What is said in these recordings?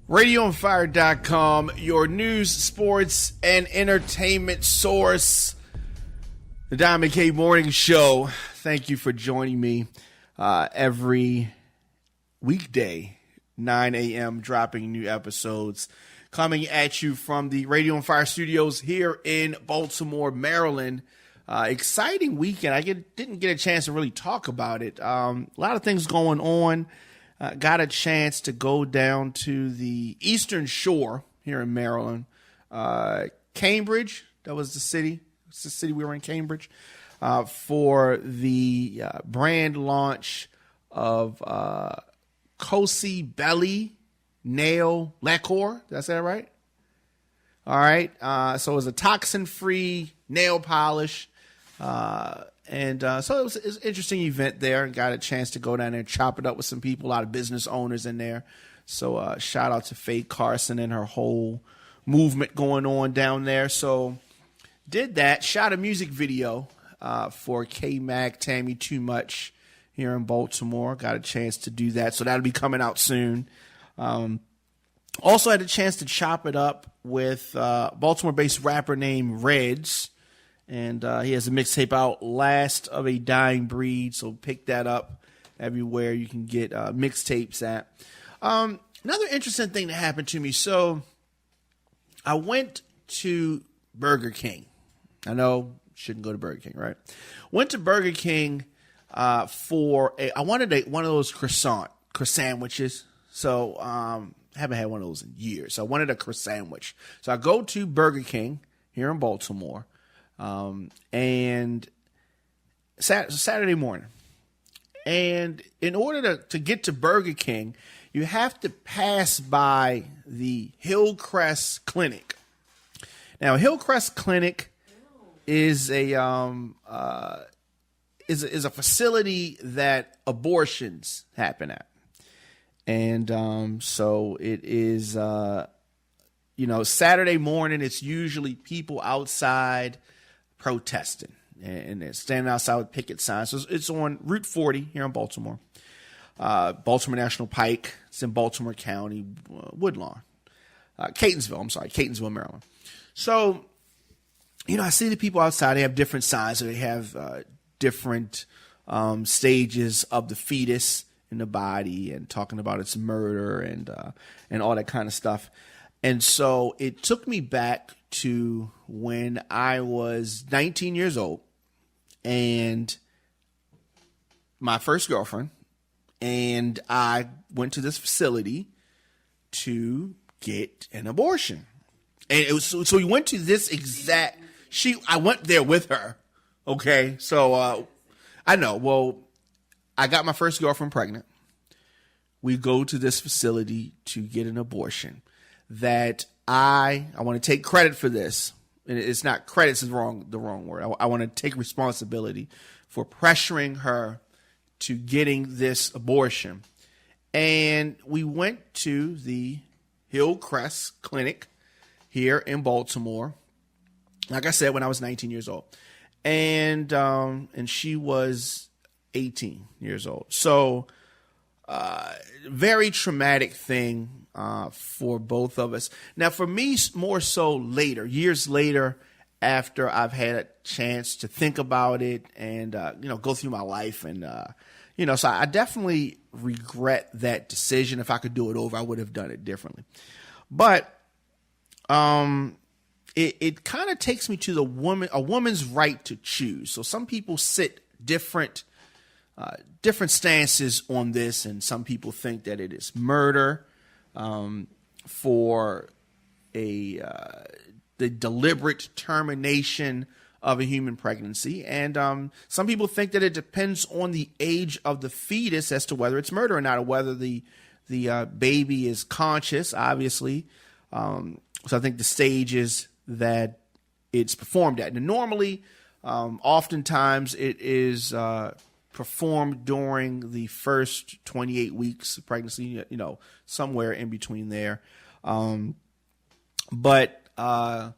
RadioOnFire.com, your news, sports, and entertainment source. The Diamond K Morning Show. Thank you for joining me every weekday, 9 a.m., dropping new episodes. Coming at you from the Radio on Fire studios here in Baltimore, Maryland. Exciting weekend. I didn't get a chance to really talk about it. A lot of things going on. Got a chance to go down to the Eastern Shore here in Maryland. Cambridge, that was the city. It's the city we were in, Cambridge, for the brand launch of Cozy Belly Nail Lacquer. Did I say that right? All right. So it was a toxin-free nail polish. So it was an interesting event there. Got a chance to go down there and chop it up with some people, a lot of business owners in there. So shout out to Faye Carson and her whole movement going on down there. So did that. Shot a music video for K-Mag, Tammy Too Much here in Baltimore. Got a chance to do that. So that'll be coming out soon. Also had a chance to chop it up with Baltimore-based rapper named Reds. And he has a mixtape out, Last of a Dying Breed. So pick that up everywhere you can get mixtapes at. Another interesting thing that happened to me. So I went to Burger King. I know shouldn't go to Burger King, right? Went to Burger King I wanted one of those croissant sandwiches. So haven't had one of those in years. So I wanted a croissant sandwich. So I go to Burger King here in Baltimore. And Saturday morning. And in order to get to Burger King, you have to pass by the Hillcrest Clinic. Now, Hillcrest Clinic is a facility that abortions happen at. And so it is Saturday morning, it's usually people outside protesting, and they're standing outside with picket signs. So it's on Route 40 here in Baltimore, Baltimore National Pike. It's in Baltimore County, Woodlawn, Catonsville, Maryland. So, I see the people outside. They have different signs. So they have different stages of the fetus in the body, and talking about its murder and all that kind of stuff. And so it took me back to when I was 19 years old and my first girlfriend, and I went to this facility to get an abortion. And it was so we went to this exact I went there with her. Okay. So I know. Well, I got my first girlfriend pregnant. We go to this facility to get an abortion. That I want to take credit for this. And it's not credits is the wrong word. I want to take responsibility for pressuring her to getting this abortion. And we went to the Hillcrest Clinic here in Baltimore. Like I said, when I was 19 years old. And she was 18 years old. So very traumatic thing for both of us. Now, for me, more so later, years later, after I've had a chance to think about it and, go through my life. And, so I definitely regret that decision. If I could do it over, I would have done it differently. But it kind of takes me to a woman's right to choose. So some people sit different stances on this, and some people think that it is murder for the deliberate termination of a human pregnancy, and some people think that it depends on the age of the fetus as to whether it's murder or not, or whether the baby is conscious. Obviously, so I think the stages that it's performed at, and normally, oftentimes it is performed during the first 28 weeks of pregnancy, somewhere in between there. But I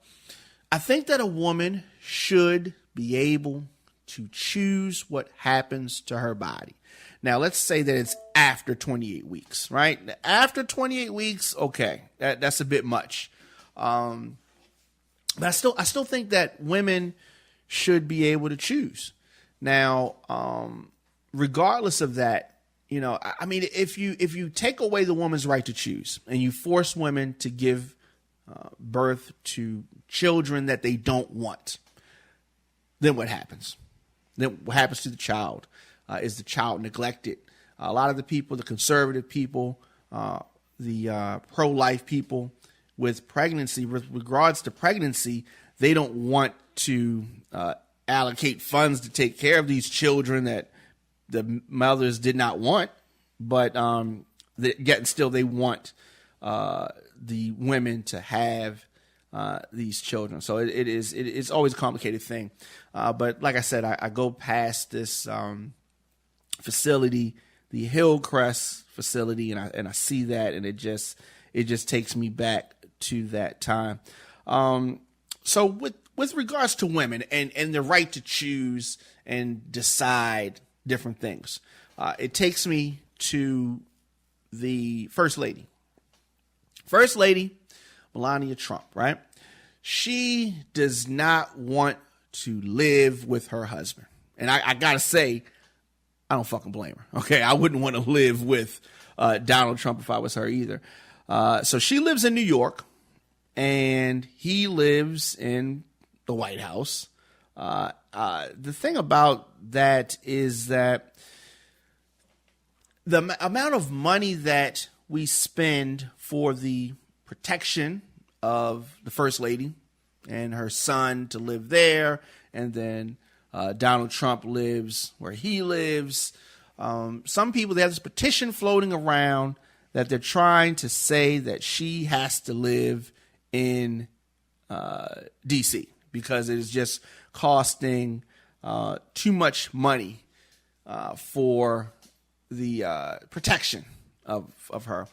think that a woman should be able to choose what happens to her body. Now, let's say that it's after 28 weeks, right? After 28 weeks, okay, that's a bit much. But I still think that women should be able to choose. Now, regardless of that, I mean, if you take away the woman's right to choose and you force women to give birth to children that they don't want, then what happens? Then what happens to the child? Is the child neglected? A lot of the people, the conservative people, the pro-life people with pregnancy, with regards to pregnancy, they don't want to allocate funds to take care of these children that the mothers did not want, but yet still they want the women to have these children. So it's always a complicated thing. But like I said, I go past this facility, the Hillcrest facility, and I see that, and it just takes me back to that time. So with regards to women and the right to choose and decide different things, it takes me to the First Lady. First Lady, Melania Trump, right? She does not want to live with her husband. And I gotta say, I don't fucking blame her. Okay, I wouldn't want to live with Donald Trump if I was her either. So she lives in New York, and he lives in the White House. The thing about that is that the amount of money that we spend for the protection of the First Lady and her son to live there, and then Donald Trump lives where he lives. Some people, they have this petition floating around that they're trying to say that she has to live in D.C. because it is just costing too much money for the protection of her.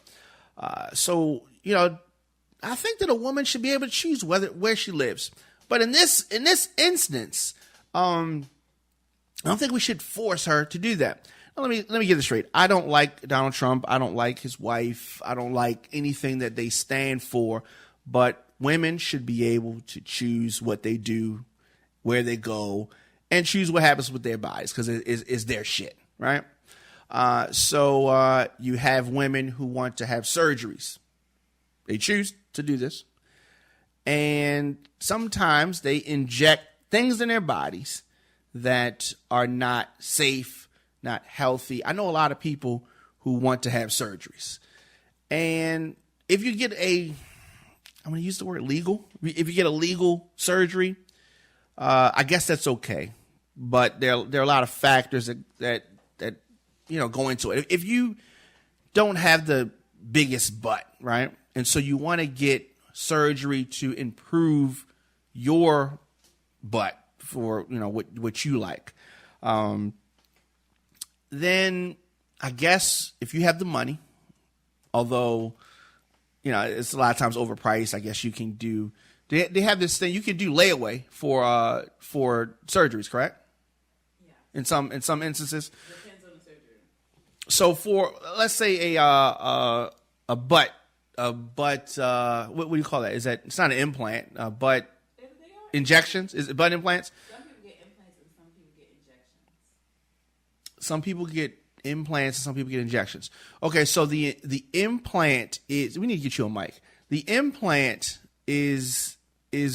So, I think that a woman should be able to choose where she lives. But in this instance, I don't think we should force her to do that. Now, let me get this straight. I don't like Donald Trump. I don't like his wife. I don't like anything that they stand for. But women should be able to choose what they do, where they go, and choose what happens with their bodies because it's their shit, right? So you have women who want to have surgeries. They choose to do this. And sometimes they inject things in their bodies that are not safe, not healthy. I know a lot of people who want to have surgeries. And if you get I'm going to use the word legal. If you get a legal surgery, I guess that's okay. But there are a lot of factors that go into it. If you don't have the biggest butt, right? And so you want to get surgery to improve your butt for, what you like. Then I guess if you have the money, although, it's a lot of times overpriced, I guess you can do, they have this thing, you can do layaway for surgeries, correct? Yeah. In some instances. Depends on the surgery. So for, let's say a butt, what do you call that? Is that, it's not an implant, butt injections? Is it butt implants? Some people get implants and some people get injections. Some people get implants and some people get injections. Okay, so the implant is, we need to get you a mic. The implant is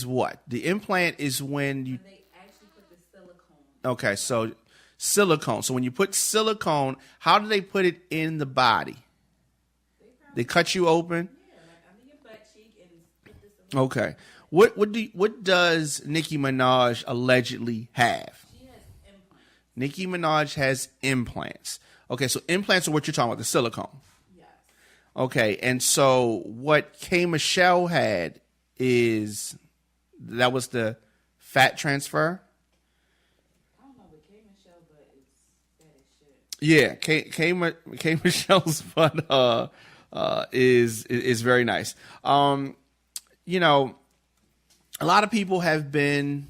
what? The implant is when they actually put the silicone. Okay, so silicone. So when you put silicone, how do they put it in the body? They cut you open? Yeah, like under your butt cheek and put the silicone. Okay. What does Nicki Minaj allegedly have? She has implants. Nicki Minaj has implants. Okay, so implants are what you're talking about, the silicone. Yes. Okay, and so what K. Michelle had that was the fat transfer? I don't know, but K. Michelle butt is fat as shit. Yeah, K. Michelle's butt is very nice. A lot of people have been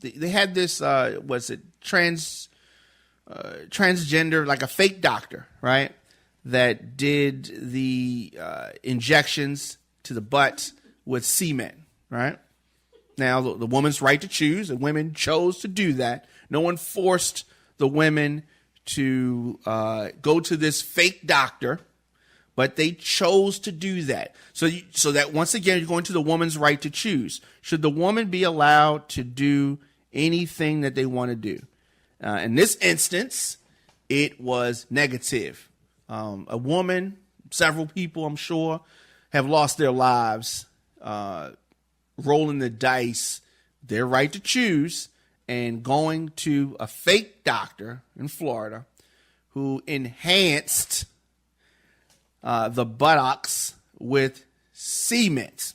they had this transgender, like a fake doctor, right? that did the injections to the butt with cement, right? Now, the woman's right to choose, and women chose to do that. No one forced the women to go to this fake doctor, but they chose to do that. So that once again, you're going to the woman's right to choose. Should the woman be allowed to do anything that they want to do? In this instance, it was negative. A woman, several people, I'm sure, have lost their lives rolling the dice, their right to choose, and going to a fake doctor in Florida who enhanced the buttocks with cement,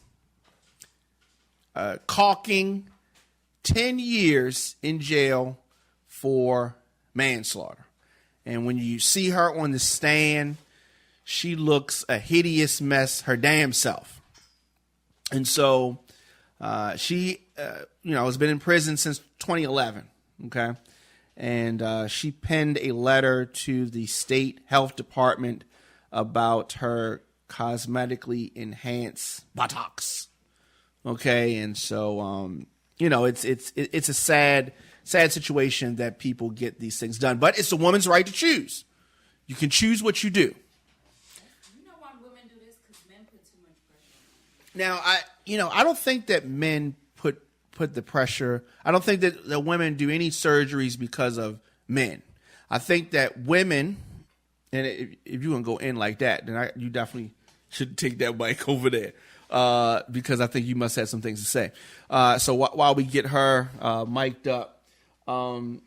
caulking 10 years in jail for manslaughter. And when you see her on the stand, she looks a hideous mess, her damn self. And so she, has been in prison since 2011, okay? And she penned a letter to the state health department about her cosmetically enhanced buttocks, okay? And so, it's a sad situation that people get these things done. But it's a woman's right to choose. You can choose what you do. You know why women do this? Because men put too much pressure on them. Now, I don't think that men put the pressure. I don't think that the women do any surgeries because of men. I think that women, and if you're going to go in like that, then you definitely should take that mic over there. Because I think you must have some things to say. So while we get her mic'd up, and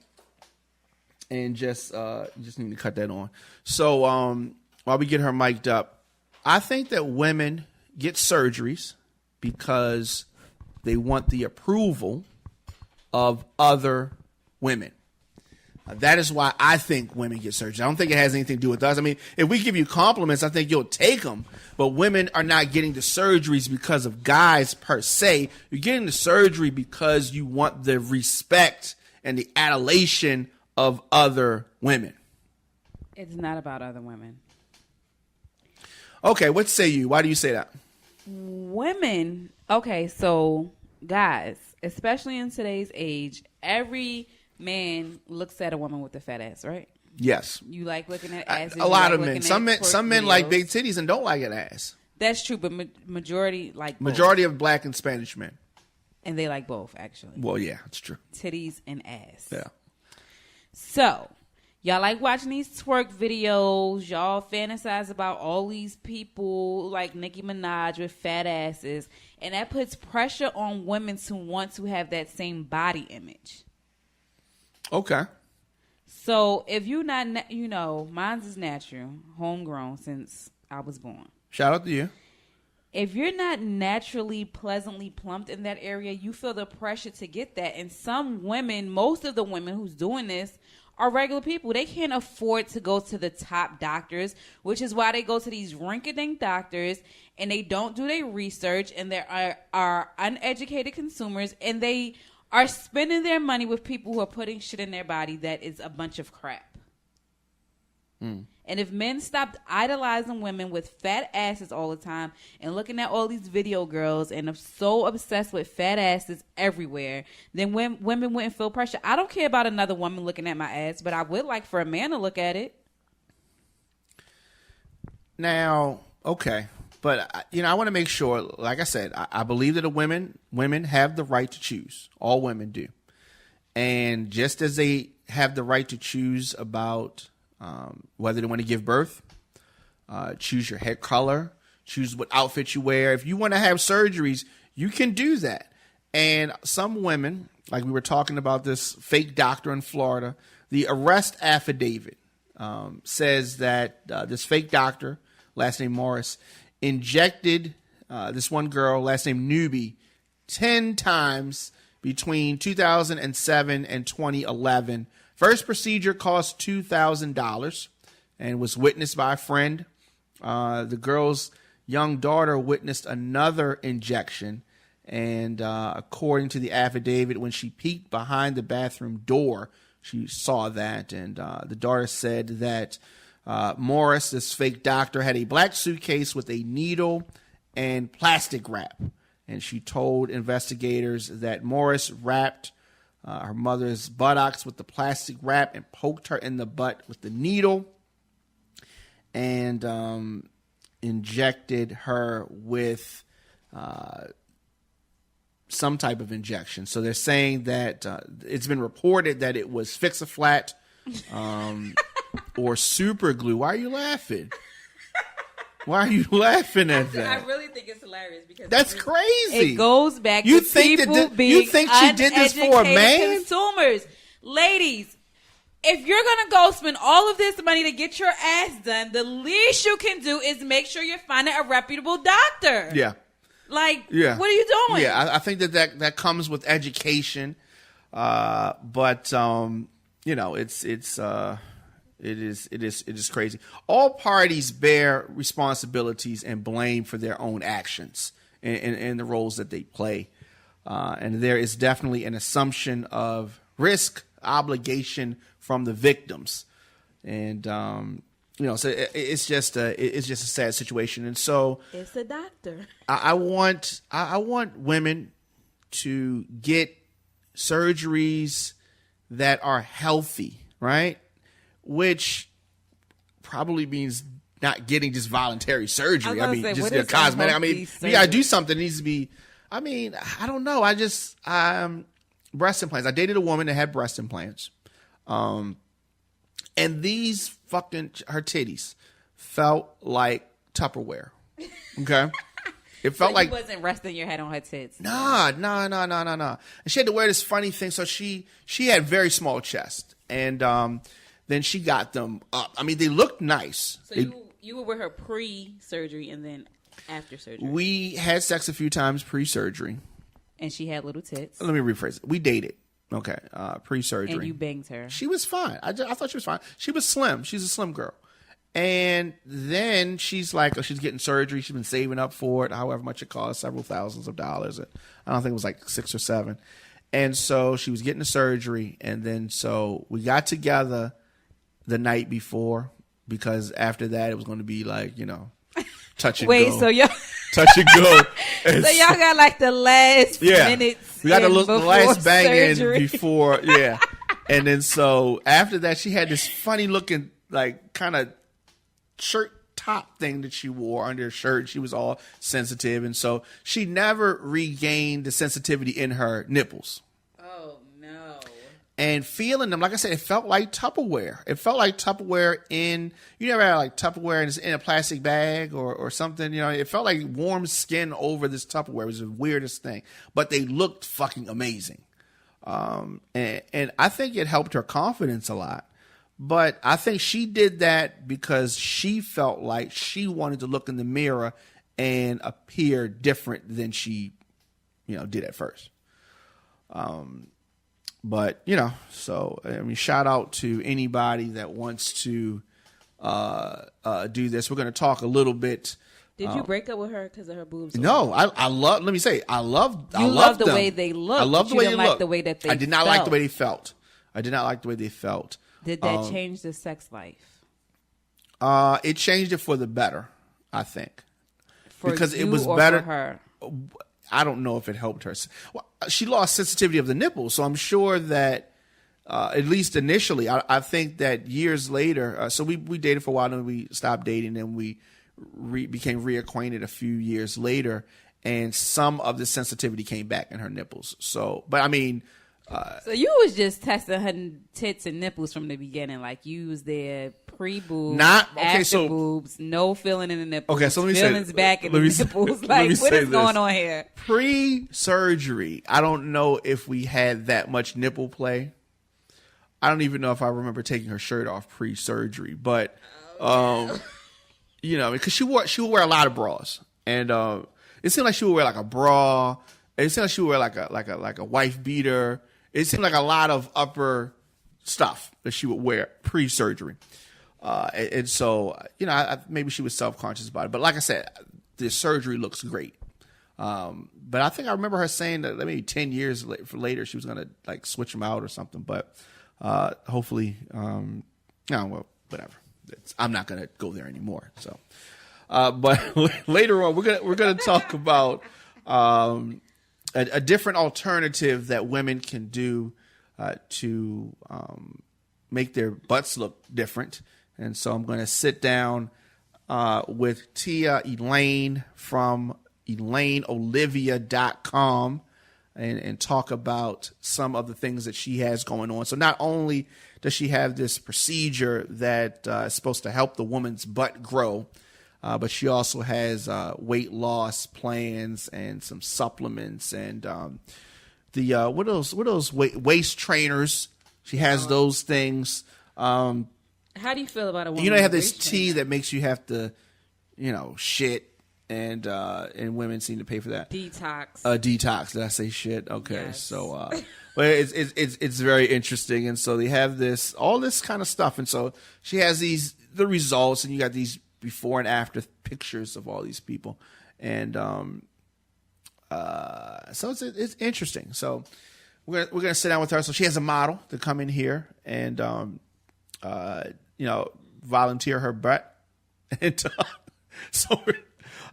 just need to cut that on. So while we get her mic'd up, I think that women get surgeries because they want the approval of other women. That is why I think women get surgery. I don't think it has anything to do with us. I mean, if we give you compliments, I think you'll take them. But women are not getting the surgeries because of guys per se. You're getting the surgery because you want the respect and the adulation of other women. It's not about other women. Okay, what say you? Why do you say that? Women, okay, so guys, especially in today's age, every man looks at a woman with a fat ass, right? Yes. You like looking at asses. A lot of men. Some men like big titties and don't like an ass. That's true, but majority like both. Majority of black and Spanish men. And they like both, actually. Well, yeah, that's true. Titties and ass. Yeah. So, y'all like watching these twerk videos. Y'all fantasize about all these people like Nicki Minaj with fat asses. And that puts pressure on women to want to have that same body image. Okay. So, if you're not, mine's is natural, homegrown since I was born. Shout out to you. If you're not naturally pleasantly plumped in that area, you feel the pressure to get that. And some women, most of the women who's doing this are regular people. They can't afford to go to the top doctors, which is why they go to these rinky-dink doctors and they don't do their research, and there are uneducated consumers, and they are spending their money with people who are putting shit in their body that is a bunch of crap. And if men stopped idolizing women with fat asses all the time and looking at all these video girls and are so obsessed with fat asses everywhere, then women wouldn't feel pressure. I don't care about another woman looking at my ass, but I would like for a man to look at it. Now, okay. But, I want to make sure, like I said, I believe that women have the right to choose. All women do. And just as they have the right to choose about whether they want to give birth, choose your hair color, choose what outfit you wear. If you want to have surgeries, you can do that. And some women, like we were talking about this fake doctor in Florida, the arrest affidavit says that this fake doctor, last name Morris, injected this one girl, last name Newbie, 10 times between 2007 and 2011. First procedure cost $2,000 and was witnessed by a friend. The girl's young daughter witnessed another injection. And according to the affidavit, when she peeked behind the bathroom door, she saw that. And the daughter said that Morris, this fake doctor, had a black suitcase with a needle and plastic wrap. And she told investigators that Morris wrapped her mother's buttocks with the plastic wrap and poked her in the butt with the needle and injected her with some type of injection. So they're saying that it's been reported that it was Fix-A-Flat or super glue. Why are you laughing? Why are you laughing at that? I really think it's hilarious because that's crazy. It goes back you to think people that being you think she did this for a man? Consumers, ladies, if you're gonna go spend all of this money to get your ass done, the least you can do is make sure you're finding a reputable doctor. Yeah. Like, what are you doing? Yeah, I think that comes with education, but you know, it is crazy. All parties bear responsibilities and blame for their own actions and the roles that they play, and there is definitely an assumption of risk, obligation from the victims, and you know, so it's just a sad situation, and so it's a doctor. I want women to get surgeries that are healthy, right? Which probably means not getting just voluntary surgery. I mean, say, just cosmetic. I mean, you gotta do something. It needs to be. I mean, I don't know. Breast implants. I dated a woman that had breast implants. And these her titties felt like Tupperware. Okay? It felt like. You wasn't resting your head on her tits. Nah. And she had to wear this funny thing. So she had very small chest. And then she got them up. I mean, they looked nice. So you were with her pre-surgery and then after surgery? We had sex a few times pre-surgery. And she had little tits? Let me rephrase it. We dated. Okay, pre-surgery. And you banged her. She was fine. I thought she was fine. She was slim. She's a slim girl. And then she's like, she's getting surgery. She's been saving up for it, however much it costs, several thousands of dollars. I don't think it was like 6 or 7. And so she was getting the surgery. And then so we got together the night before because after that it was going to be like, you know, touch and go. Wait, so y'all... touch and go. And so y'all got like the last minutes. We got the last bang surgery. In before, yeah. And then so after that, she had this funny looking, like kind of shirt top thing that she wore under her shirt. She was all sensitive. And so she never regained the sensitivity in her nipples. Oh, no. And feeling them, like I said, it felt like Tupperware. It felt like Tupperware you never had like Tupperware in a plastic bag or something, you know, it felt like warm skin over this Tupperware. It was the weirdest thing, but they looked fucking amazing. And I think it helped her confidence a lot, but I think she did that because she felt like she wanted to look in the mirror and appear different than she, you know, did at first. But, you know, so, I mean, shout out to anybody that wants to do this. We're going to talk a little bit. Did you break up with her because of her boobs? No, I love, let me say, I love the way they look. I love the way they look. The way that they I did not like the way they felt. I did not like the way they felt. Did that change the sex life? It changed it for the better, I think. Because it was better for her. I don't know if it helped her. Well, she lost sensitivity of the nipples, so I'm sure that at least initially, I think that years later. So we dated for a while, and we stopped dating, and we became reacquainted a few years later, and some of the sensitivity came back in her nipples. So, but I mean. So you was just testing her tits and nipples from the beginning, like you was there pre-boobs, after boobs, no feeling in the nipples. Okay, so let me feelings say, back in the nipples. Like, what is going on here? Pre-surgery, I don't know if we had that much nipple play. I don't even know if I remember taking her shirt off pre-surgery, but you know, because she would wear a lot of bras, and it seemed like she would wear like a bra. It seemed like she would wear like a wife beater. It seemed like a lot of upper stuff that she would wear pre-surgery. And so, you know, maybe she was self-conscious about it. But like I said, the surgery looks great. But I think I remember her saying that maybe 10 years later she was going to like switch them out or something. But hopefully, well, whatever. I'm not going to go there anymore. So, but later on, we're gonna talk about a different alternative that women can do to make their butts look different. And so I'm going to sit down with Tia Elaine from ElaineOlivia.com and talk about some of the things that she has going on. So not only does she have this procedure that is supposed to help the woman's butt grow, but she also has weight loss plans and some supplements and what are those waist trainers. She has those things. How do you feel about a woman? You know, they have this tea that makes you have to, shit. And women seem to pay for that. Detox. Detox. Did I say shit? Okay. Yes. So, but it's very interesting. And so they have all this kind of stuff. And so she has the results, and you got these before and after pictures of all these people. And, so it's interesting. So we're going to sit down with her. So she has a model to come in here and, volunteer her butt. And, so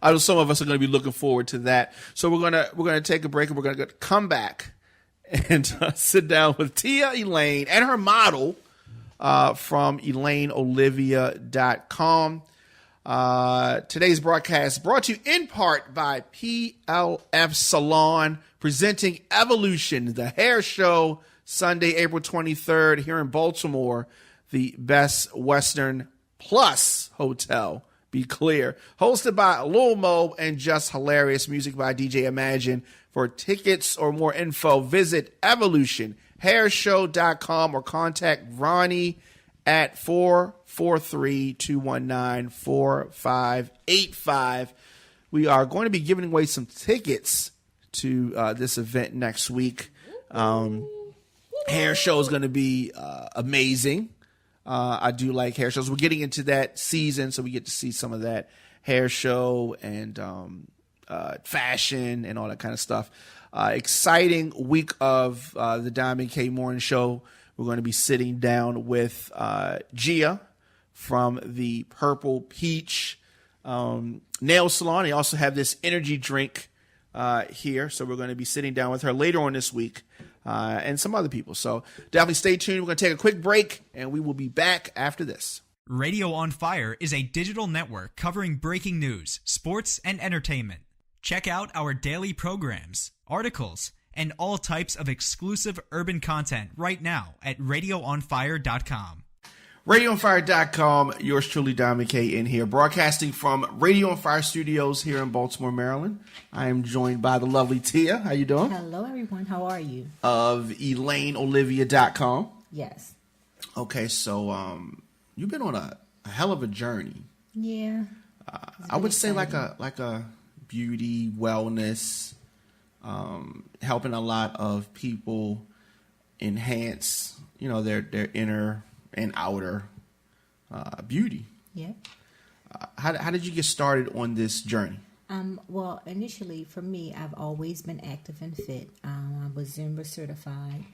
I know some of us are going to be looking forward to that. So we're gonna take a break, and we're gonna come back and sit down with Tia Elaine and her model from ElaineOlivia.com. Today's broadcast brought to you in part by PLF Salon, presenting Evolution, the hair show, Sunday, April 23rd here in Baltimore, the Best Western Plus Hotel. Be clear. Hosted by Lil Mo and Just Hilarious. Music by DJ Imagine. For tickets or more info, visit evolutionhairshow.com or contact Ronnie at 443-219-4585. We are going to be giving away some tickets to this event next week. Hair show is going to be amazing. I do like hair shows. We're getting into that season, so we get to see some of that hair show and fashion and all that kind of stuff. Exciting week of the Diamond K Morning Show. We're going to be sitting down with Gia from the Purple Peach Nail Salon. They also have this energy drink here, so we're going to be sitting down with her later on this week. And some other people. So definitely stay tuned. We're going to take a quick break, and we will be back after this. Radio on Fire is a digital network covering breaking news, sports, and entertainment. Check out our daily programs, articles, and all types of exclusive urban content right now at radioonfire.com. RadioOnFire.com, yours truly, Diamond K, in here, broadcasting from Radio on Fire Studios here in Baltimore, Maryland. I am joined by the lovely Tia. How you doing? Hello, everyone. How are you? Of ElaineOlivia.com. Yes. Okay, so you've been on a hell of a journey. Yeah. I would say like a beauty, wellness, helping a lot of people enhance, their inner and outer beauty. Yeah. How did you get started on this journey? Well, initially for me, I've always been active and fit. I was Zumba certified.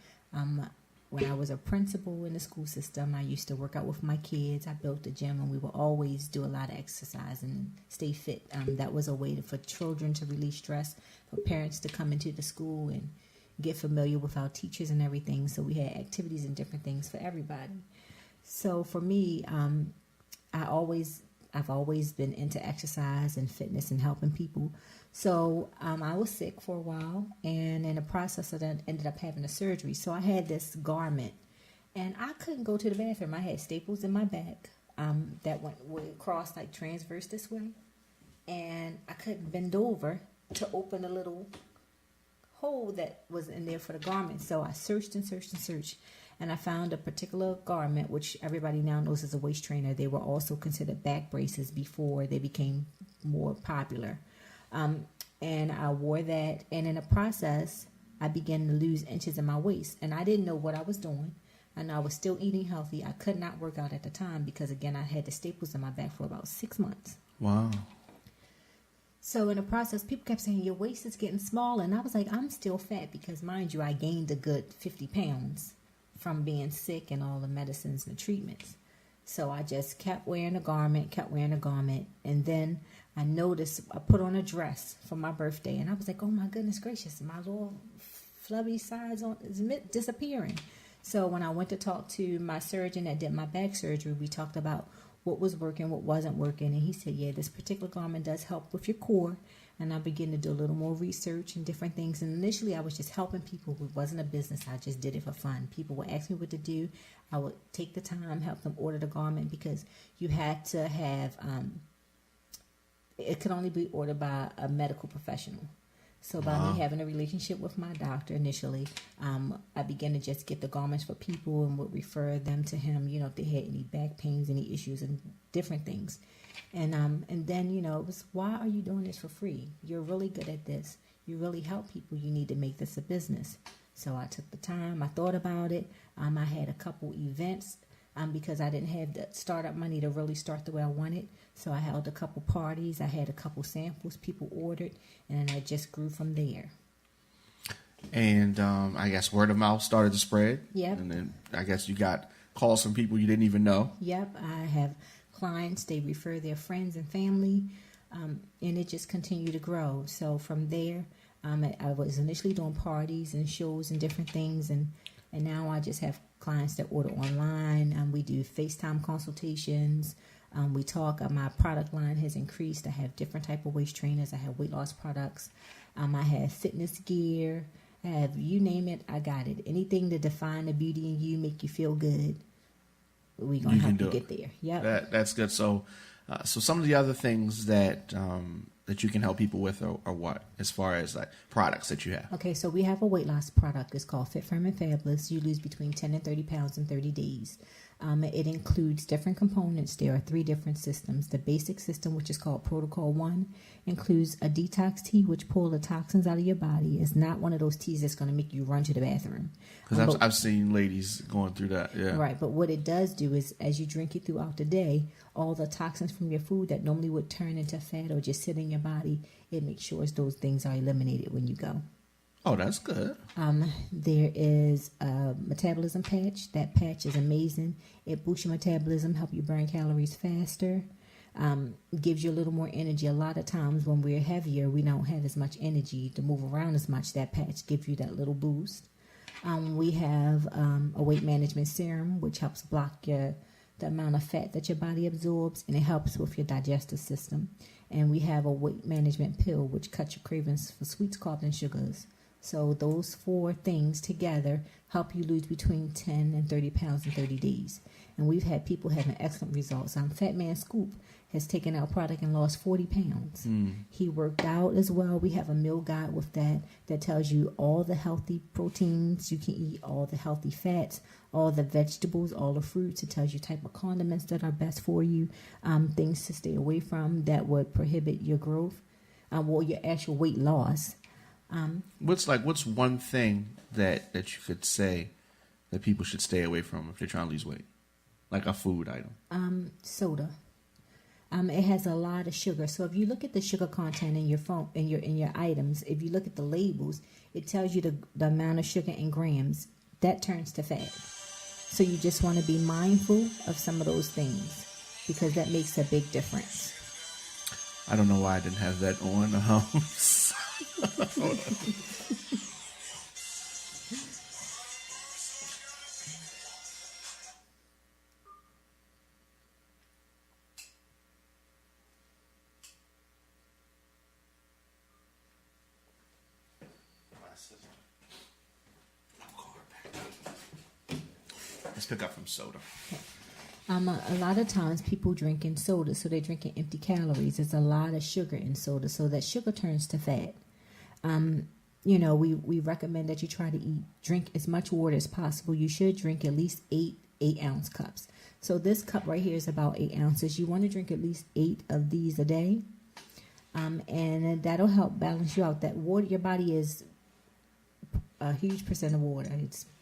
When I was a principal in the school system, I used to work out with my kids. I built a gym, and we would always do a lot of exercise and stay fit. That was a way for children to release stress, for parents to come into the school and get familiar with our teachers and everything. So we had activities and different things for everybody. So for me, I've always been into exercise and fitness and helping people. So I was sick for a while, and in the process of that, ended up having a surgery. So I had this garment, and I couldn't go to the bathroom. I had staples in my back that would cross like transverse this way, and I couldn't bend over to open a little hole that was in there for the garment. So I searched and searched and searched. And I found a particular garment, which everybody now knows as a waist trainer. They were also considered back braces before they became more popular. And I wore that. And in the process, I began to lose inches in my waist. And I didn't know what I was doing. And I was still eating healthy. I could not work out at the time because, again, I had the staples in my back for about 6 months. Wow. So in the process, people kept saying, your waist is getting smaller. And I was like, I'm still fat because, mind you, I gained a good 50 pounds. From being sick and all the medicines and the treatments. So I just kept wearing a garment, and then I noticed I put on a dress for my birthday, and I was like, oh my goodness gracious, my little flubby sides is disappearing. So when I went to talk to my surgeon that did my back surgery, we talked about what was working, what wasn't working, and he said, yeah, this particular garment does help with your core. And I began to do a little more research and different things. And initially, I was just helping people. It wasn't a business. I just did it for fun. People would ask me what to do. I would take the time, help them order the garment, because you had to have, it could only be ordered by a medical professional. So by me having a relationship with my doctor initially, I began to just get the garments for people and would refer them to him, if they had any back pains, any issues, and different things. And then, it was, why are you doing this for free? You're really good at this. You really help people. You need to make this a business. So I took the time. I thought about it. I had a couple events because I didn't have the startup money to really start the way I wanted. So I held a couple parties. I had a couple samples people ordered, and I just grew from there. And I guess word of mouth started to spread. Yep. And then I guess you got calls from people you didn't even know. Yep. I have clients, they refer their friends and family, and it just continued to grow. So from there, I was initially doing parties and shows and different things, and now I just have clients that order online. We do FaceTime consultations. We talk. My product line has increased. I have different type of waist trainers. I have weight loss products. I have fitness gear. I have, you name it, I got it. Anything to define the beauty in you, make you feel good, we're going to help you get there. Yep. That's good. So some of the other things that you can help people with are what, as far as like products that you have? Okay, so we have a weight loss product. It's called Fit Firm and Fabulous. You lose between 10 and 30 pounds in 30 days. It includes different components. There are 3 different systems. The basic system, which is called Protocol 1, includes a detox tea, which pulls the toxins out of your body. It's not one of those teas that's going to make you run to the bathroom. Because I've seen ladies going through that. Yeah. Right, but what it does do is, as you drink it throughout the day, all the toxins from your food that normally would turn into fat or just sit in your body, it makes sure those things are eliminated when you go. Oh, that's good. There is a metabolism patch. That patch is amazing. It boosts your metabolism, help you burn calories faster, gives you a little more energy. A lot of times when we're heavier, we don't have as much energy to move around as much. That patch gives you that little boost. We have a weight management serum, which helps block the amount of fat that your body absorbs, and it helps with your digestive system. And we have a weight management pill, which cuts your cravings for sweets, carbs, and sugars. So those 4 things together help you lose between 10 and 30 pounds in 30 days. And we've had people having excellent results. Fat Man Scoop has taken our product and lost 40 pounds. He worked out as well. We have a meal guide with that tells you all the healthy proteins you can eat, all the healthy fats, all the vegetables, all the fruits. It tells you type of condiments that are best for you, things to stay away from that would prohibit your growth, or your actual weight loss. What's one thing that you could say that people should stay away from if they're trying to lose weight, like a food item? Soda. It has a lot of sugar. So if you look at the sugar content in your phone, in your items, if you look at the labels, it tells you the amount of sugar in grams. That turns to fat. So you just want to be mindful of some of those things, because that makes a big difference. I don't know why I didn't have that on. Let's pick up from soda. A lot of times people drinking soda, so they're drinking empty calories. There's a lot of sugar in soda, so that sugar turns to fat. We recommend that you try to drink as much water as possible. You should drink at least 8-ounce cups. So this cup right here is about 8 ounces. You want to drink at least 8 of these a day, and that'll help balance you out. That water, your body is a huge percent of water.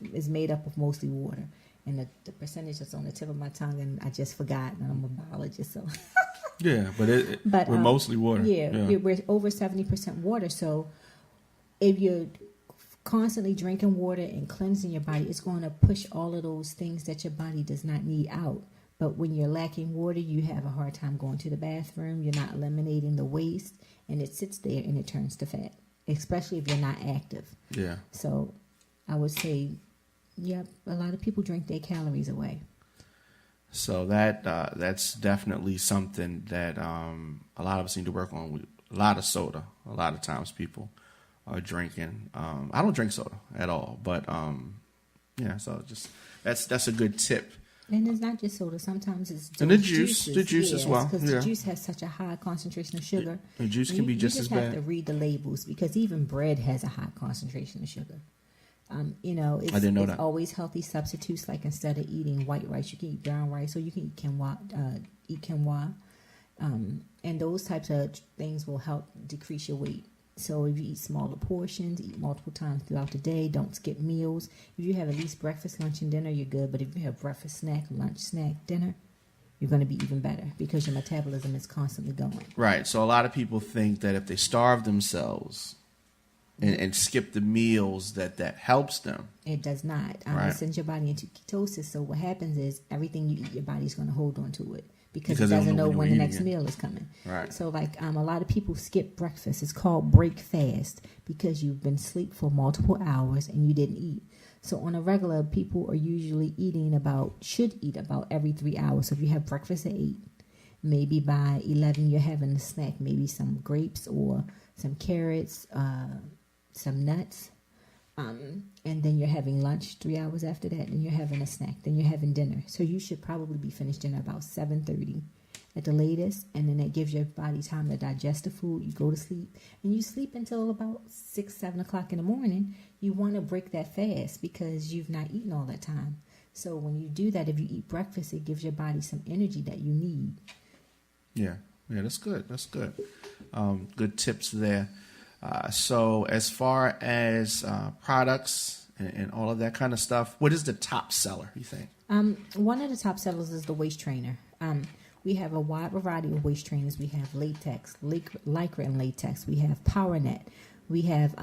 It's made up of mostly water. And the percentage that's on the tip of my tongue, and I just forgot, and I'm a biologist, so. Yeah, but we're mostly water. Yeah, we're over 70% water. So if you're constantly drinking water and cleansing your body, it's going to push all of those things that your body does not need out. But when you're lacking water, you have a hard time going to the bathroom. You're not eliminating the waste, and it sits there and it turns to fat, especially if you're not active. Yeah. So I would say, yep, a lot of people drink their calories away. So that's definitely something that a lot of us need to work on. A lot of soda. A lot of times people are drinking. I don't drink soda at all, but yeah. So just that's a good tip. And it's not just soda. Sometimes it's and the juice as well. Because the juice has such a high concentration of sugar. The juice can be just as bad. You just have to read the labels because even bread has a high concentration of sugar. You know, I didn't know it's that. always healthy substitutes. Like instead of eating white rice, you can eat brown rice, or you can eat quinoa. And those types of things will help decrease your weight. So if you eat smaller portions, eat multiple times throughout the day, don't skip meals. If you have at least breakfast, lunch, and dinner, you're good. But if you have breakfast, snack, lunch, snack, dinner, you're going to be even better because your metabolism is constantly going. Right. So a lot of people think that if they starve themselves and skip the meals, that helps them. It does not. Right. It sends your body into ketosis. So what happens is everything you eat, your body's going to hold on to it. Because it they don't doesn't know when the you're next eating it. meal is coming. Right. So like a lot of people skip breakfast. It's called break fast because you've been asleep for multiple hours and you didn't eat. So on a regular, people are usually should eat about every 3 hours. So if you have breakfast at 8, maybe by 11 you're having a snack, maybe some grapes or some carrots, some nuts. And then you're having lunch 3 hours after that, and you're having a snack, then you're having dinner. So you should probably be finished dinner about 7:30 at the latest, and then that gives your body time to digest the food. You go to sleep, and you sleep until about 6, 7 o'clock in the morning. You want to break that fast because you've not eaten all that time. So when you do that, if you eat breakfast, it gives your body some energy that you need. Yeah, that's good. That's good. Good tips there. So as far as products and all of that kind of stuff, what is the top seller, you think? One of the top sellers is the waist trainer. We have a wide variety of waist trainers. We have latex, lycra and latex. We have power net. We have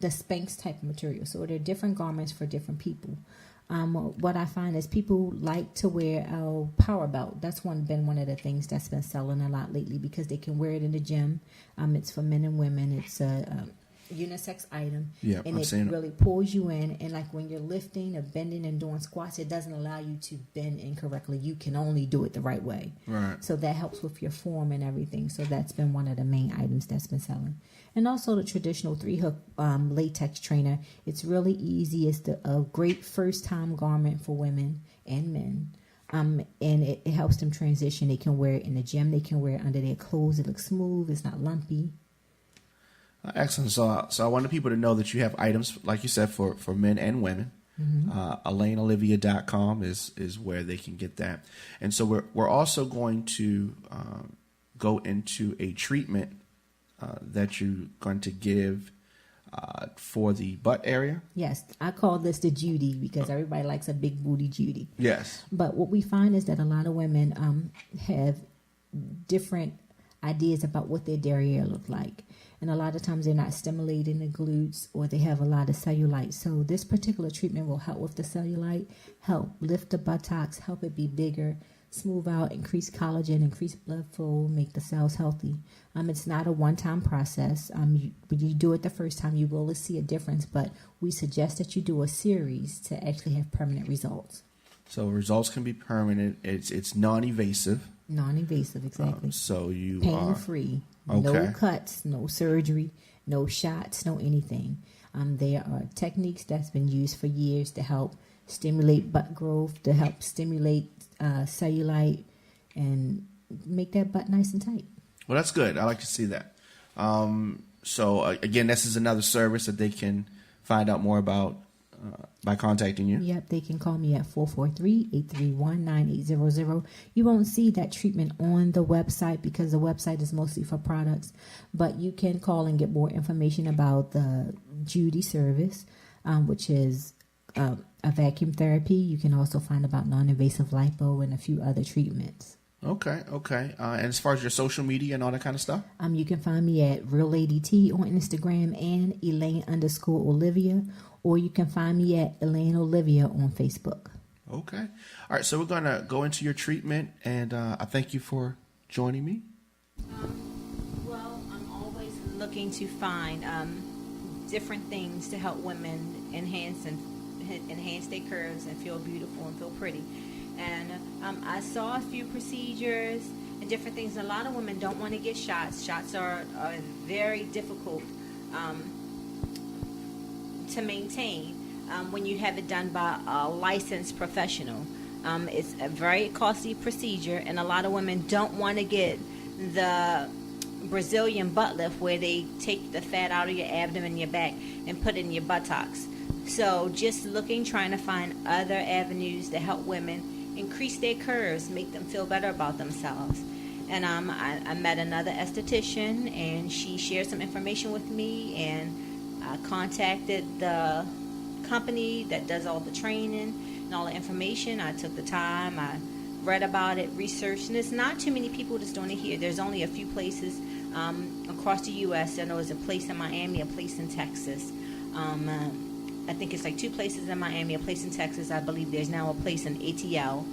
the Spanx type of material. So there are different garments for different people. What I find is people like to wear a power belt. That's been one of the things that's been selling a lot lately because they can wear it in the gym. It's for men and women. It's a unisex item. Yeah, and it really pulls you in. And like when you're lifting or bending and doing squats, it doesn't allow you to bend incorrectly. You can only do it the right way. Right. So that helps with your form and everything. So that's been one of the main items that's been selling. And also the traditional 3-hook latex trainer. It's really easy. It's a great first-time garment for women and men. And it helps them transition. They can wear it in the gym. They can wear it under their clothes. It looks smooth. It's not lumpy. Excellent. So I wanted people to know that you have items, like you said, for men and women. Mm-hmm. ElaineOlivia.com is where they can get that. And so we're also going to go into a treatment that you're going to give for the butt area. Yes, I call this the Judy because everybody likes a big booty Judy. Yes. But what we find is that a lot of women have different ideas about what their derriere look like. And a lot of times they're not stimulating the glutes or they have a lot of cellulite. So this particular treatment will help with the cellulite, help lift the buttocks, help it be bigger, smooth out, increase collagen, increase blood flow, make the cells healthy. It's not a one-time process. When you do it the first time, you will see a difference, but we suggest that you do a series to actually have permanent results. So results can be permanent. It's non-invasive. Non-invasive, exactly. So you pain-free. Okay. No cuts, no surgery, no shots, no anything. There are techniques that's been used for years to help stimulate butt growth, to help stimulate cellulite, and make that butt nice and tight. Well, that's good. I like to see that. So again, this is another service that they can find out more about by contacting you. Yep, they can call me at 443-831-9800. You won't see that treatment on the website because the website is mostly for products, but you can call and get more information about the Judy service, which is a vacuum therapy. You can also find about non-invasive lipo and a few other treatments. Okay. And as far as your social media and all that kind of stuff? You can find me at Real Lady T on Instagram and Elaine_Olivia, or you can find me at Elaine Olivia on Facebook. Okay. All right. So we're going to go into your treatment, and I thank you for joining me. Well, I'm always looking to find different things to help women enhance their curves and feel beautiful and feel pretty. And I saw a few procedures and different things. A lot of women don't want to get shots. Shots are very difficult to maintain when you have it done by a licensed professional. It's a very costly procedure, and a lot of women don't want to get the Brazilian butt lift, where they take the fat out of your abdomen, your back, and put it in your buttocks. So just trying to find other avenues to help women increase their curves, make them feel better about themselves. And I met another esthetician, and she shared some information with me, and I contacted the company that does all the training and all the information. I took the time, I read about it, researched, and there's not too many people that's doing it here. There's only a few places across the U.S. I know there's a place in Miami, a place in Texas. I think it's like 2 places in Miami, a place in Texas. I believe there's now a place in ATL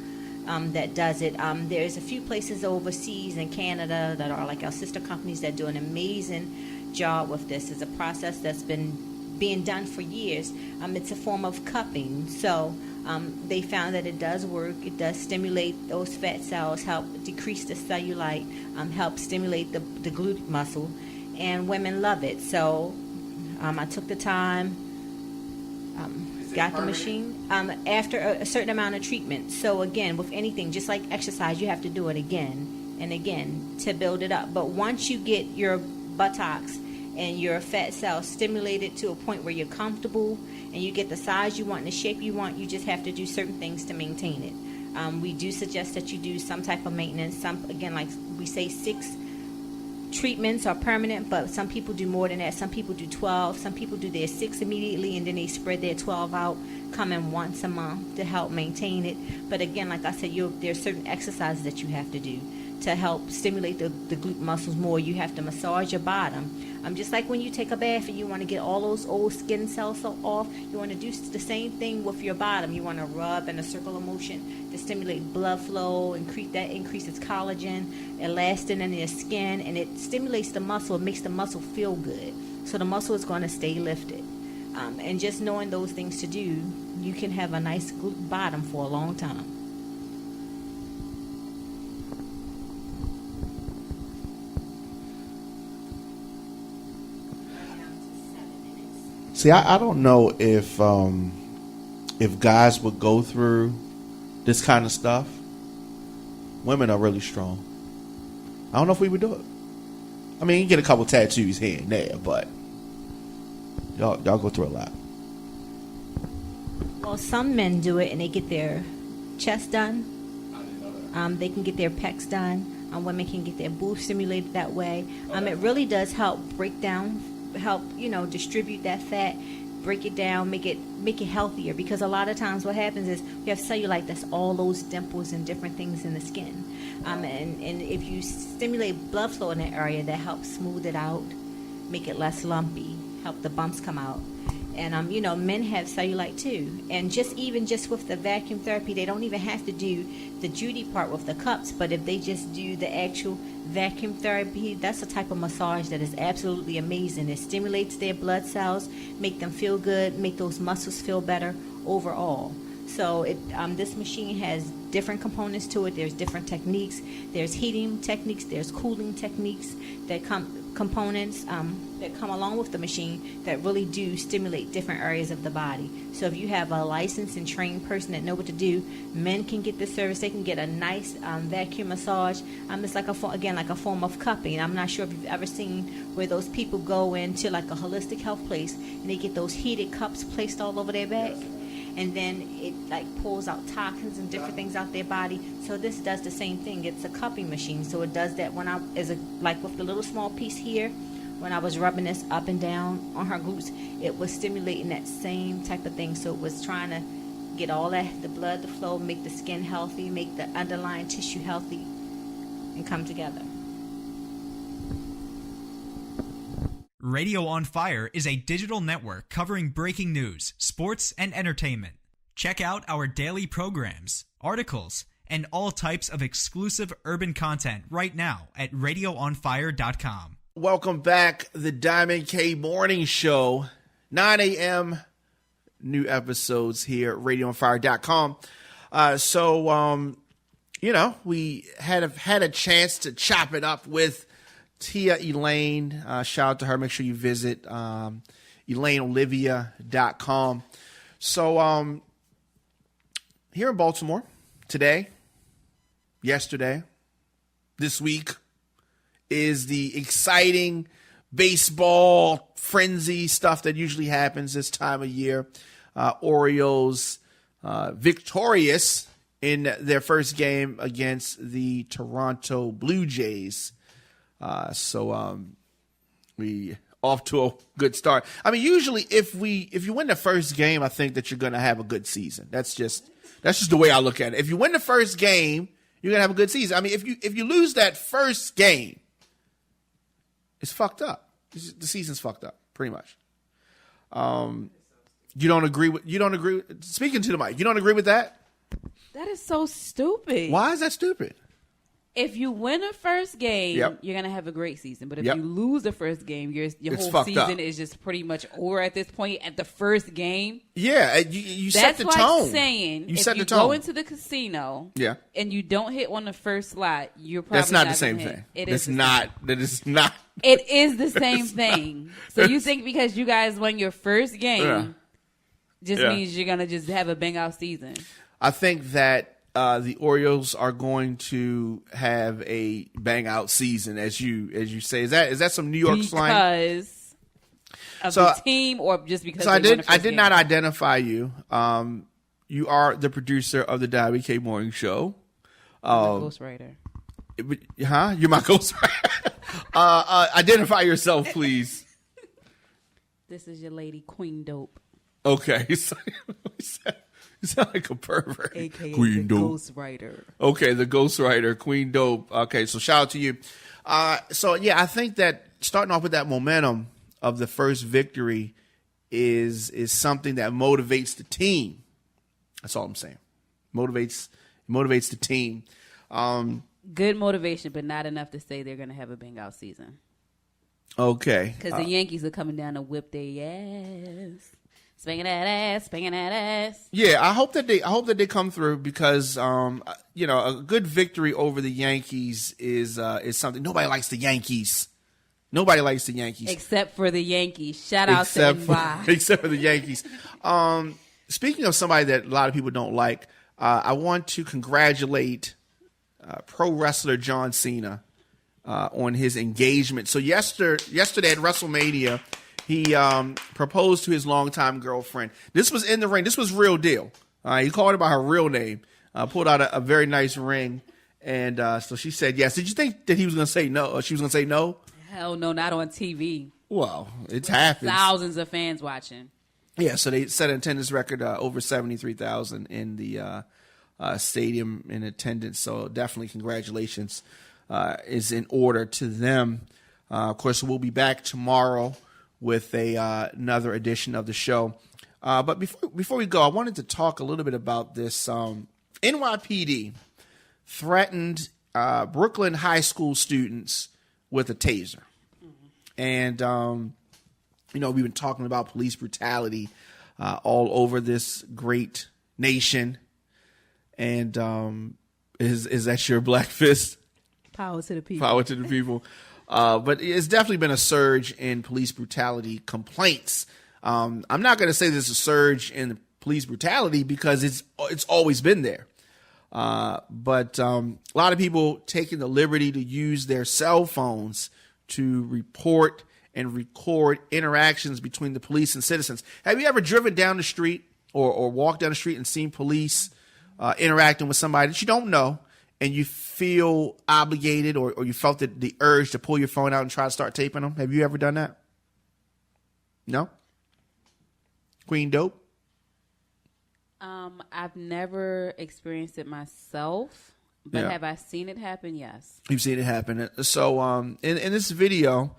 that does it. There's a few places overseas in Canada that are like our sister companies that do an amazing job with this. It's a process that's been being done for years. It's a form of cupping. So they found that it does work. It does stimulate those fat cells, help decrease the cellulite, help stimulate the glute muscle, and women love it. So I took the time, got the machine after a certain amount of treatment. So again, with anything, just like exercise, you have to do it again and again to build it up. But once you get your buttocks and your fat cells stimulated to a point where you're comfortable and you get the size you want and the shape you want, you just have to do certain things to maintain it. We do suggest that you do some type of maintenance. Some, again, like we say, 6 treatments are permanent, but some people do more than that. Some people do 12. Some people do their 6 immediately, and then they spread their 12 out, coming once a month to help maintain it. But again, like I said, there's certain exercises that you have to do to help stimulate the glute muscles more. You have to massage your bottom. Just like when you take a bath and you want to get all those old skin cells off, you want to do the same thing with your bottom. You want to rub in a circular motion to stimulate blood flow, increases collagen, elastin in your skin, and it stimulates the muscle. It makes the muscle feel good. So the muscle is going to stay lifted. And just knowing those things to do, you can have a nice glute bottom for a long time. See, I don't know if guys would go through this kind of stuff. Women are really strong. I don't know if we would do it. I mean, you get a couple tattoos here and there, but y'all go through a lot. Well, some men do it and they get their chest done. I didn't know that. They can get their pecs done. Women can get their boobs stimulated that way. It really does help distribute that fat, break it down, make it healthier. Because a lot of times what happens is we have cellulite, that's all those dimples and different things in the skin. And if you stimulate blood flow in that area, that helps smooth it out, make it less lumpy, help the bumps come out. And men have cellulite too. And just with the vacuum therapy, they don't even have to do the Judy part with the cups. But if they just do the actual vacuum therapy, that's a type of massage that is absolutely amazing. It stimulates their blood cells, make them feel good, make those muscles feel better overall. So this machine has different components to it. There's different techniques. There's heating techniques. There's cooling techniques that components that come along with the machine that really do stimulate different areas of the body. So if you have a licensed and trained person that know what to do, men can get this service. They can get a nice vacuum massage. It's like a form of cupping. I'm not sure if you've ever seen where those people go into like a holistic health place and they get those heated cups placed all over their back. And then it like pulls out toxins and different things out their body. So this does the same thing. It's a cupping machine. So it does that like with the little small piece here, when I was rubbing this up and down on her glutes, it was stimulating that same type of thing. So it was trying to get all that, the blood to flow, make the skin healthy, make the underlying tissue healthy, and come together. Radio on Fire is a digital network covering breaking news, sports, and entertainment. Check out our daily programs, articles, and all types of exclusive urban content right now at radioonfire.com. Welcome back, the Diamond K Morning Show, 9 a.m. New episodes here at radioonfire.com. We had a chance to chop it up with Tia Elaine. Shout out to her. Make sure you visit ElaineOlivia.com. So here in Baltimore today, yesterday, this week is the exciting baseball frenzy stuff that usually happens this time of year. Orioles victorious in their first game against the Toronto Blue Jays. We off to a good start. I mean, usually if you win the first game, I think that you're going to have a good season. That's just the way I look at it. If you win the first game, you're going to have a good season. I mean, if you lose that first game, it's fucked up. The season's fucked up, pretty much. You don't agree with speaking to the mic. You don't agree with that? That is so stupid. Why is that stupid? If you win a first game, Yep. you're gonna have a great season. But if Yep. you lose the first game, your It's whole fucked season up. is just pretty much over at this point. At the first game, Yeah, you set that's the like tone. saying You if set you the tone. go into the casino, Yeah. and you don't hit on the first slot, you're probably That's not the gonna same hit. thing. It That's is the not. That is not. It is the same thing. So you think because you guys won your first game, Yeah. just Yeah. means you're gonna just have a bang out season? I think that the Orioles are going to have a bang out season, as you say. Is that some New York slang? Because of So- the team, or just because So they I won the did. first I did game? not identify you. You are the producer of the Diamond K Morning Show. Ghostwriter. Huh? You're my ghostwriter. Identify yourself, please. This is your lady, Queen Dope, Okay. You sound like a pervert. aka Queen the Dope. Ghostwriter. Okay, the ghostwriter, Queen Dope. Okay, so shout out to you. I think that starting off with that momentum of the first victory is something that motivates the team. That's all I'm saying. Motivates the team. Good motivation, but not enough to say they're going to have a bang out season. Okay. Because the Yankees are coming down to whip their ass. Spanging that ass, spanging that ass. Yeah, I hope that they come through because a good victory over the Yankees is something. Nobody likes the Yankees. Nobody likes the Yankees. Except for the Yankees. Shout out to NY. Except for the Yankees. Speaking of somebody that a lot of people don't like, I want to congratulate pro wrestler John Cena on his engagement. So yesterday at WrestleMania, he proposed to his longtime girlfriend. This was in the ring. This was real deal. He called her by her real name. Pulled out a very nice ring, and so she said yes. Did you think that he was going to say no? Or she was going to say no? Hell no, not on TV. Well, it's happened. Thousands of fans watching. Yeah, so they set an attendance record over 73,000 in the stadium in attendance. So definitely congratulations is in order to them. Of course, we'll be back tomorrow with another edition of the show. But before we go, I wanted to talk a little bit about this. NYPD threatened Brooklyn high school students with a taser. And, we've been talking about police brutality all over this great nation. And is that your black fist? Power to the people. Power to the people. But it's definitely been a surge in police brutality complaints. I'm not going to say there's a surge in police brutality because it's always been there. But a lot of people taking the liberty to use their cell phones to report and record interactions between the police and citizens. Have you ever driven down the street or walked down the street and seen police interacting with somebody that you don't know, and you feel obligated or you felt the urge to pull your phone out and try to start taping them? Have you ever done that? No? Queen Dope? I've never experienced it myself, but Yeah. have I seen it happen? Yes. You've seen it happen. So in this video,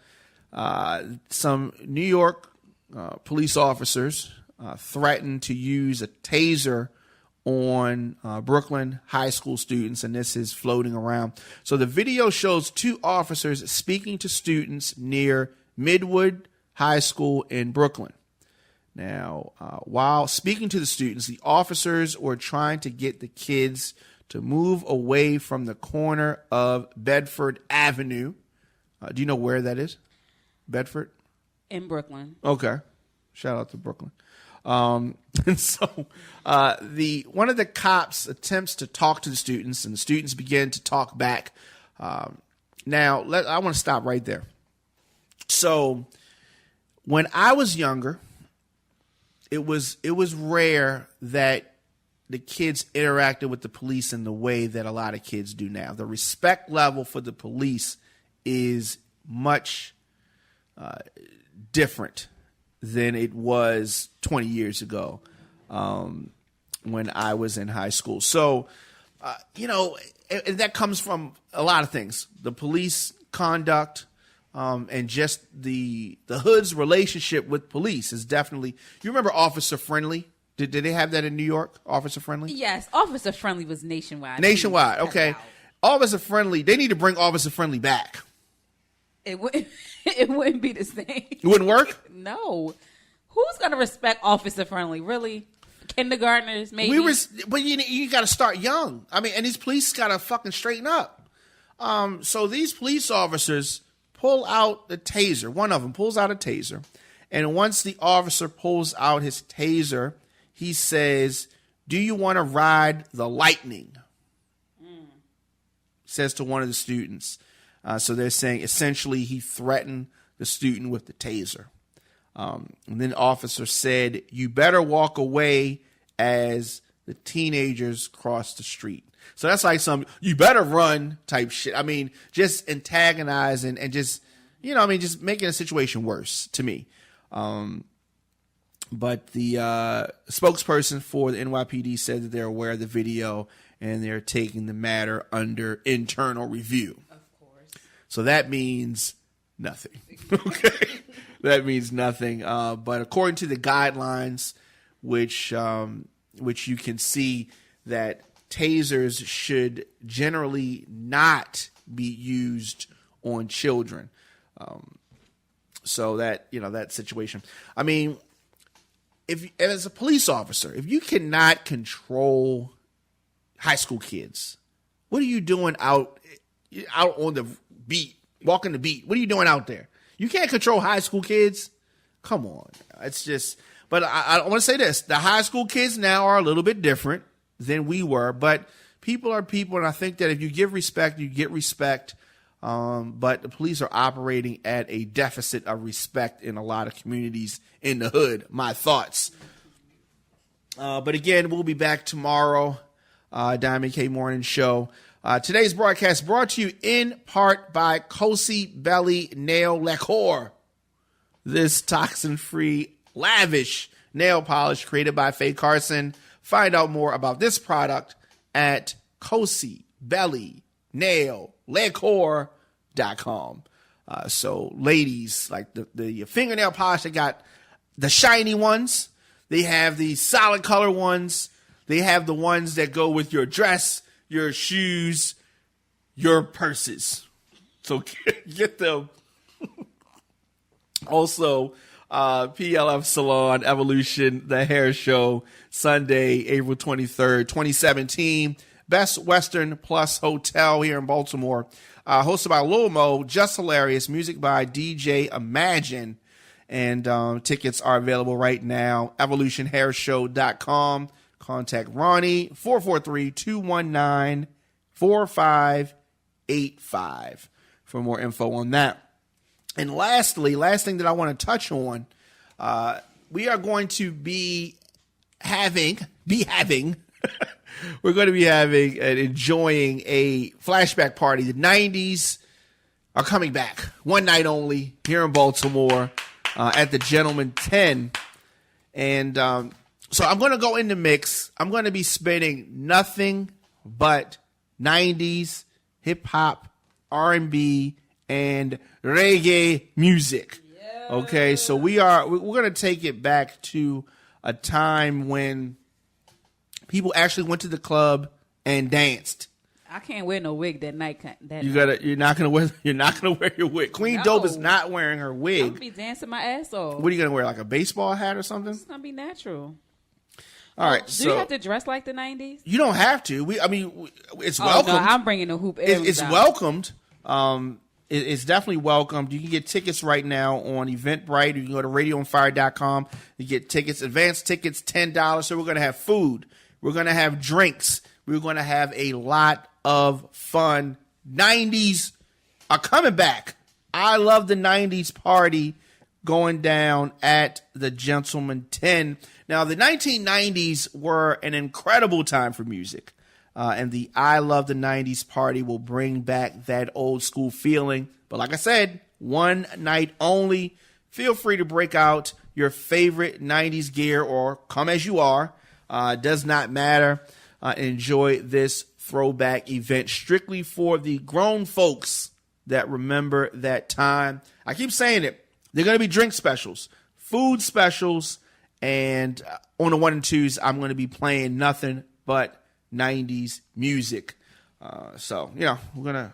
some New York police officers threatened to use a taser on Brooklyn high school students, and this is floating around. So the video shows two officers speaking to students near Midwood High School in Brooklyn. Now, while speaking to the students, the officers were trying to get the kids to move away from the corner of Bedford Avenue. Do you know where that is? Bedford? In Brooklyn. Okay. Shout out to Brooklyn. And so one of the cops attempts to talk to the students, and the students begin to talk back. Now, I want to stop right there. So when I was younger, it was rare that the kids interacted with the police in the way that a lot of kids do now. The respect level for the police is much different than it was 20 years ago when I was in high school. So, and that comes from a lot of things. The police conduct and just the hood's relationship with police is definitely. You remember Officer Friendly? Did they have that in New York? Officer Friendly? Yes, Officer Friendly was nationwide. Nationwide, okay. Officer Friendly. They need to bring Officer Friendly back. It wouldn't be the same. It wouldn't work? No. Who's gonna respect Officer Friendly? Really? Kindergartners, maybe. But you got to start young. I mean, and these police got to fucking straighten up. So these police officers pull out the taser. One of them pulls out a taser, and once the officer pulls out his taser, he says, "Do you want to ride the lightning?" Says to one of the students. So they're saying essentially he threatened the student with the taser. And then the officer said, "You better walk away," as the teenagers cross the street. So that's like some "you better run" type shit. I mean, just antagonizing and just, just making a situation worse to me. But the spokesperson for the NYPD said that they're aware of the video and they're taking the matter under internal review. Of course. So that means nothing. Okay. That means nothing. But according to the guidelines, which you can see that tasers should generally not be used on children. So that, that situation. I mean, if as a police officer, if you cannot control high school kids, what are you doing out on the beat, walking the beat? What are you doing out there? You can't control high school kids. Come on. It's just, but I want to say this. The high school kids now are a little bit different than we were, but people are people. And I think that if you give respect, you get respect. But the police are operating at a deficit of respect in a lot of communities in the hood. My thoughts. But again, we'll be back tomorrow. Diamond K Morning Show. Today's broadcast brought to you in part by Cozy Belly Nail Lacquer. This toxin-free, lavish nail polish created by Faye Carson. Find out more about this product at CozyBellyNailLacquer.com. So ladies, like the fingernail polish, they got the shiny ones. They have the solid color ones. They have the ones that go with your dress, your shoes, your purses. So get them. Also, PLF Salon Evolution, the hair show, Sunday, April 23rd, 2017. Best Western Plus Hotel here in Baltimore. Hosted by Lil Mo, Just Hilarious, music by DJ Imagine. And tickets are available right now. EvolutionHairShow.com. Contact Ronnie, 443-219-4585 for more info on that. And lastly, last thing that I want to touch on, we are going to be having, we're going to be having and enjoying a flashback party. The 90s are coming back. One night only here in Baltimore at the Gentleman 10. And so I'm going to go in the mix. I'm going to be spinning nothing but 90s hip-hop, R&B, and reggae music. Yeah. Okay, so we're going to take it back to a time when people actually went to the club and danced. I can't wear no wig that night. You're not gonna wear your wig. Queen Dope is not wearing her wig. I'm gonna be dancing my ass off. What are you gonna wear? Like a baseball hat or something? It's gonna be natural. All right. Do you have to dress like the 90s? You don't have to. It's welcome. No, I'm bringing the hoop. It's welcomed. It's definitely welcomed. You can get tickets right now on Eventbrite. You can go to radioonfire.com. You get tickets, advance tickets, $10. So we're going to have food. We're going to have drinks. We're going to have a lot of fun. 90s are coming back. I love the 90s party going down at the Gentleman 10. Now, the 1990s were an incredible time for music. And the I Love the 90s party will bring back that old school feeling. But like I said, one night only. Feel free to break out your favorite 90s gear or come as you are. Does not matter. Enjoy this throwback event strictly for the grown folks that remember that time. I keep saying it. They're going to be drink specials, food specials, and on the 1 and 2s, I'm going to be playing nothing but 90s music. So, we're going to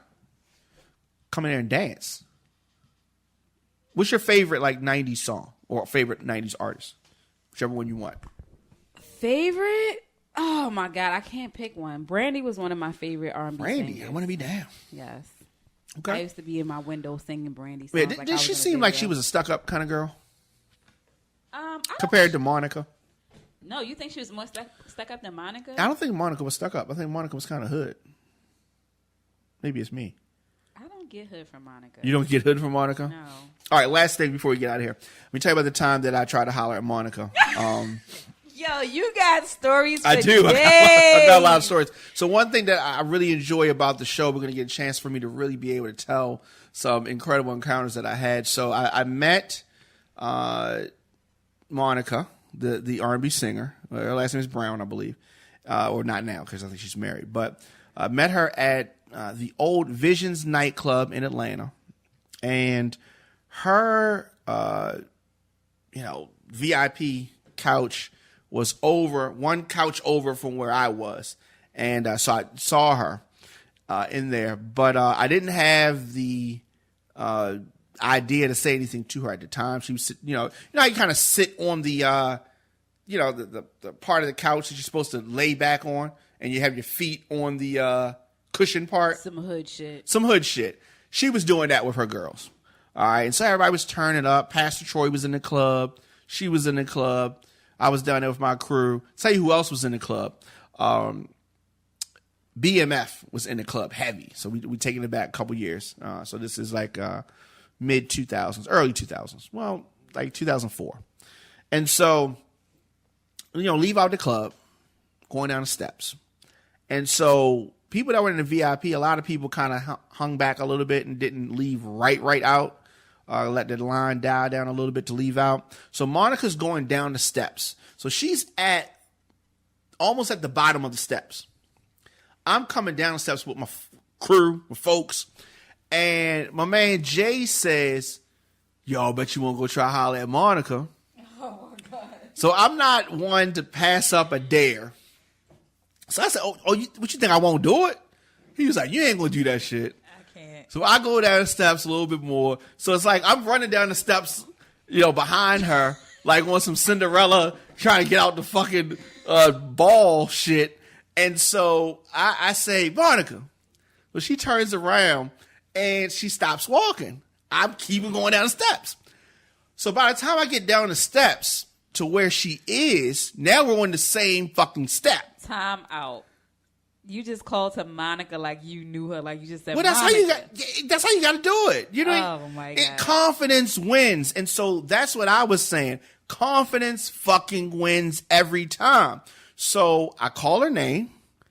come in there and dance. What's your favorite, 90s song or favorite 90s artist? Whichever one you want. Favorite? Oh, my God. I can't pick one. Brandy was one of my favorite R&B Brandy, singers. I want to be down. Yes. Okay. I used to be in my window singing Brandy songs. Wait, did she seem like she was a stuck-up kind of girl? Compared to Monica? No, you think she was more stuck up than Monica? I don't think Monica was stuck up. I think Monica was kind of hood. Maybe it's me. I don't get hood from Monica. You don't get hood from Monica? No. All right, last thing before we get out of here. Let me tell you about the time that I tried to holler at Monica. Yo, you got stories for I do. days. I've got a lot of stories. So one thing that I really enjoy about the show, we're going to get a chance for me to really be able to tell some incredible encounters that I had. So I met Monica, the R&B singer. Her last name is Brown, I believe. Or not now, because I think she's married. But I met her at the old Visions nightclub in Atlanta. And her, VIP couch was one couch over from where I was. And so I saw her in there. But I didn't have the idea to say anything to her at the time. She was, you kind of sit on the, the part of the couch that you're supposed to lay back on, and you have your feet on the cushion part. Some hood shit. She was doing that with her girls. All right. And so everybody was turning up. Pastor Troy was in the club. She was in the club. I was down there with my crew. Tell you who else was in the club. BMF was in the club heavy. So we taking it back a couple years. So this is like mid 2000s, early 2000s. Well, like 2004. And so, leave out the club, going down the steps. And so people that were in the VIP, a lot of people kind of hung back a little bit and didn't leave right out. Let the line die down a little bit to leave out. So Monica's going down the steps. So she's almost at the bottom of the steps. I'm coming down the steps with my crew, my folks. And my man Jay says, yo, I bet you won't go try to holler at Monica. Oh, my God. So I'm not one to pass up a dare. So I said, what you think I won't do it? He was like, you ain't going to do that shit. I can't. So I go down the steps a little bit more. So it's like I'm running down the steps, behind her, like on some Cinderella trying to get out the fucking ball shit. And so I say, Monica. Well, she turns around and she stops walking. I'm keeping going down the steps. So by the time I get down the steps to where she is, now we're on the same fucking step. Time out. You just called to Monica like you knew her, like you just said. Well, that's how you got to do it. Oh my God. Confidence wins, and so that's what I was saying. Confidence fucking wins every time. So I call her name.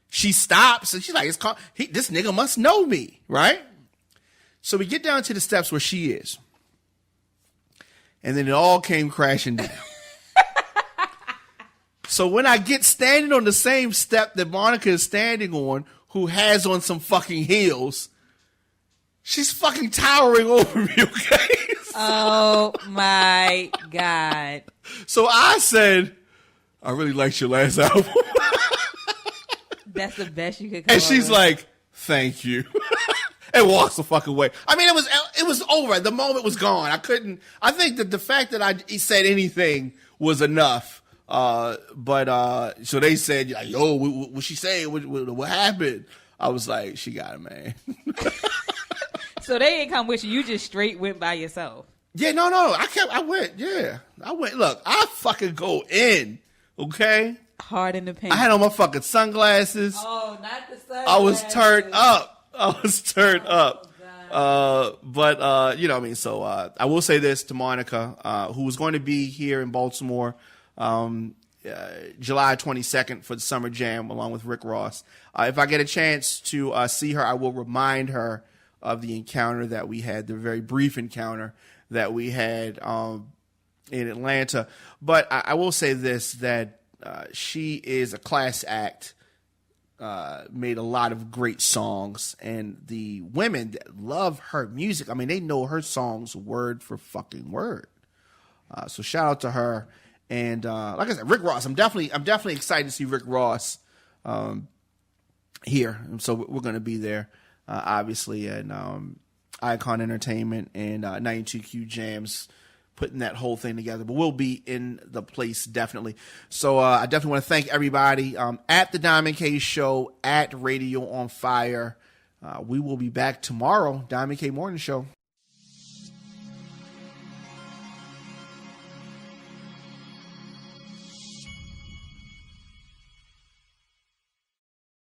She stops, and she's like, "This nigga must know me, right?" So we get down to the steps where she is, and then it all came crashing down. So when I get standing on the same step that Monica is standing on, who has on some fucking heels, she's fucking towering over me, okay? Oh, my God. So I said, I really liked your last album. That's the best you could come And up she's with. like, thank you. And walks the fucking way. I mean, it was over. The moment was gone. I think that the fact that he said anything was enough. But so they said, like, yo, what she say? What happened? I was like, she got it, man. So they didn't come with you. You just straight went by yourself. Yeah, no. I went. Yeah, I went. Look, I fucking go in. Okay. Hard in the paint. I had on my fucking sunglasses. Oh, not the sunglasses. I was turned up. But you know what I mean? So I will say this to Monica, who was going to be here in Baltimore July 22nd for the Summer Jam along with Rick Ross. If I get a chance to see her, I will remind her of the encounter that we had, the very brief encounter that we had in Atlanta. But I will say this, that she is a class act. Made a lot of great songs, and the women that love her music, I mean, they know her songs word for fucking word. So shout out to her. And like I said, Rick Ross, I'm definitely excited to see Rick Ross here. And so we're going to be there, obviously, and Icon Entertainment and 92Q Jams, putting that whole thing together. But we'll be in the place, definitely. So I definitely want to thank everybody at the Diamond K Show, at Radio on Fire. We will be back tomorrow, Diamond K Morning Show.